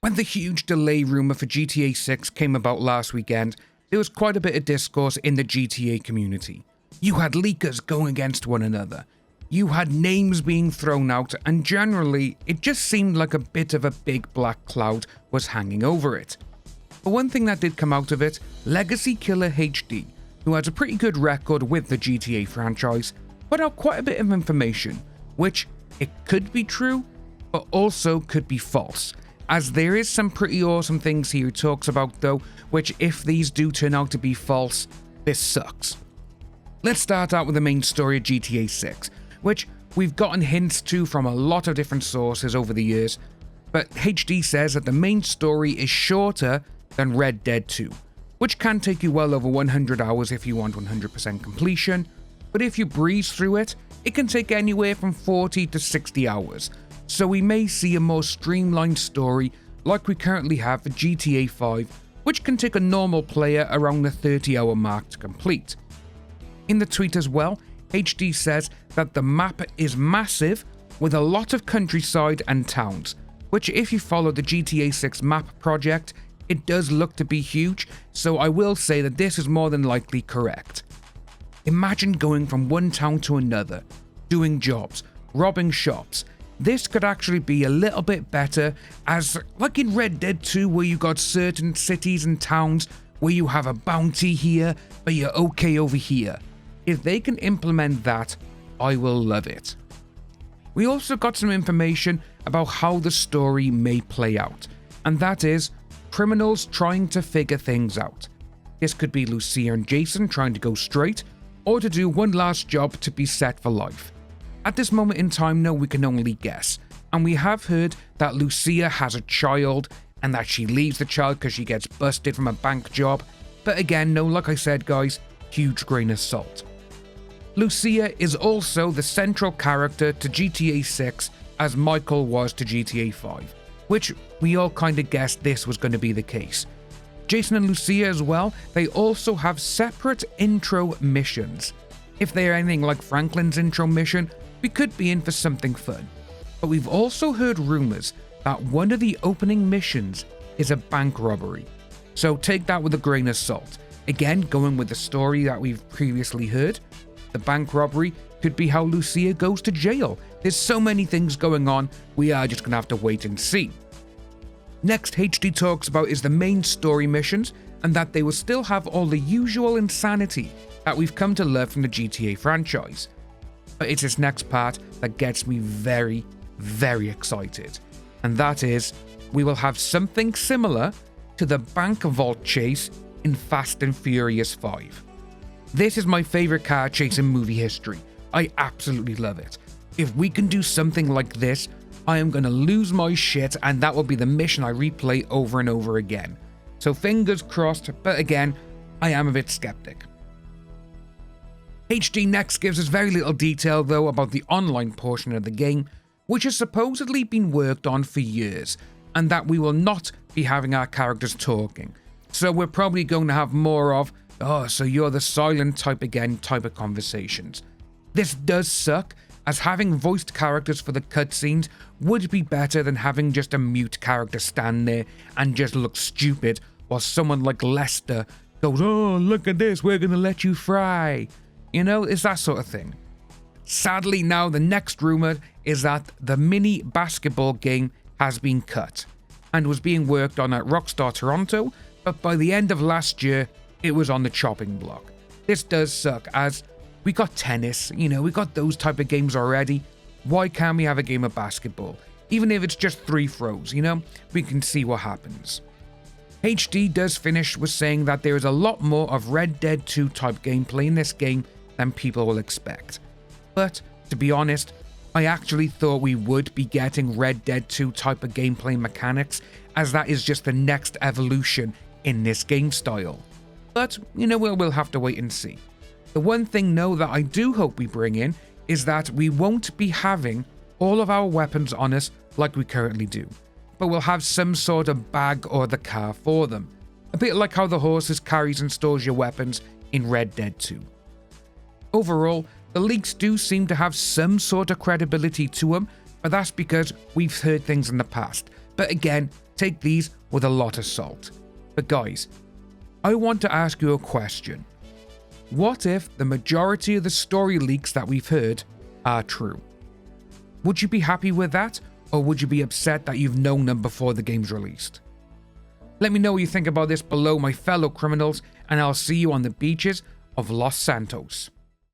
When the huge delay rumour for GTA 6 came about last weekend, there was quite a bit of discourse in the GTA community. You had leakers going against one another. You had names being thrown out, and generally, it just seemed like a bit of a big black cloud was hanging over it. But one thing that did come out of it, Legacy Killer HD, who has a pretty good record with the GTA franchise, put out quite a bit of information, which it could be true, but also could be false. As there is some pretty awesome things he talks about though, which if these do turn out to be false, this sucks. Let's start out with the main story of GTA 6, which we've gotten hints to from a lot of different sources over the years, but HD says that the main story is shorter than Red Dead 2, which can take you well over 100 hours if you want 100% completion, but if you breeze through it, it can take anywhere from 40 to 60 hours. So we may see a more streamlined story like we currently have for GTA 5, which can take a normal player around the 30-hour mark to complete. In the tweet as well, HD says that the map is massive with a lot of countryside and towns, which if you follow the GTA 6 map project, it does look to be huge, so I will say that this is more than likely correct. Imagine going from one town to another, doing jobs, robbing shops. This could actually be a little bit better, as like in Red Dead 2 where you got certain cities and towns where you have a bounty here, but you're okay over here. If they can implement that, I will love it. We also got some information about how the story may play out, and that is criminals trying to figure things out. This could be Lucia and Jason trying to go straight, or to do one last job to be set for life. At this moment in time, no, we can only guess, and we have heard that Lucia has a child and that she leaves the child because she gets busted from a bank job, but again, no, like I said guys, huge grain of salt. Lucia is also the central character to GTA 6 as Michael was to GTA 5, which we all kind of guessed this was going to be the case. Jason and Lucia as well, they also have separate intro missions. If they are anything like Franklin's intro mission, we could be in for something fun. But we've also heard rumours that one of the opening missions is a bank robbery. So take that with a grain of salt. Again, going with the story that we've previously heard, the bank robbery could be how Lucia goes to jail. There's so many things going on, we are just going to have to wait and see. Next HD talks about is the main story missions, and that they will still have all the usual insanity that we've come to love from the GTA franchise. But it's this next part that gets me very, very excited. And that is, we will have something similar to the bank vault chase in Fast and Furious 5. This is my favourite car chase in movie history. I absolutely love it. If we can do something like this, I am going to lose my shit, and that will be the mission I replay over and over again. So fingers crossed, but again, I am a bit skeptic. HD next gives us very little detail though about the online portion of the game, which has supposedly been worked on for years, and that we will not be having our characters talking. So we're probably going to have more of, oh, so you're the silent type again type of conversations. This does suck, as having voiced characters for the cutscenes would be better than having just a mute character stand there and just look stupid while someone like Lester goes, oh, look at this, we're gonna let you fry. You know, it's that sort of thing. Sadly now, the next rumour is that the mini basketball game has been cut and was being worked on at Rockstar Toronto, but by the end of last year, it was on the chopping block. This does suck, as we got tennis, you know, we got those type of games already. Why can't we have a game of basketball? Even if it's just 3 throws, you know, we can see what happens. HD does finish with saying that there is a lot more of Red Dead 2 type gameplay in this game than people will expect. But, to be honest, I actually thought we would be getting Red Dead 2 type of gameplay mechanics, as that is just the next evolution in this game style. But, you know, we'll have to wait and see. The one thing though that I do hope we bring in is that we won't be having all of our weapons on us like we currently do, but we'll have some sort of bag or the car for them. A bit like how the horses carries and stores your weapons in Red Dead 2. Overall, the leaks do seem to have some sort of credibility to them, but that's because we've heard things in the past. But again, take these with a lot of salt. But guys, I want to ask you a question. What if the majority of the story leaks that we've heard are true? Would you be happy with that, or would you be upset that you've known them before the game's released? Let me know what you think about this below, my fellow criminals, and I'll see you on the beaches of Los Santos.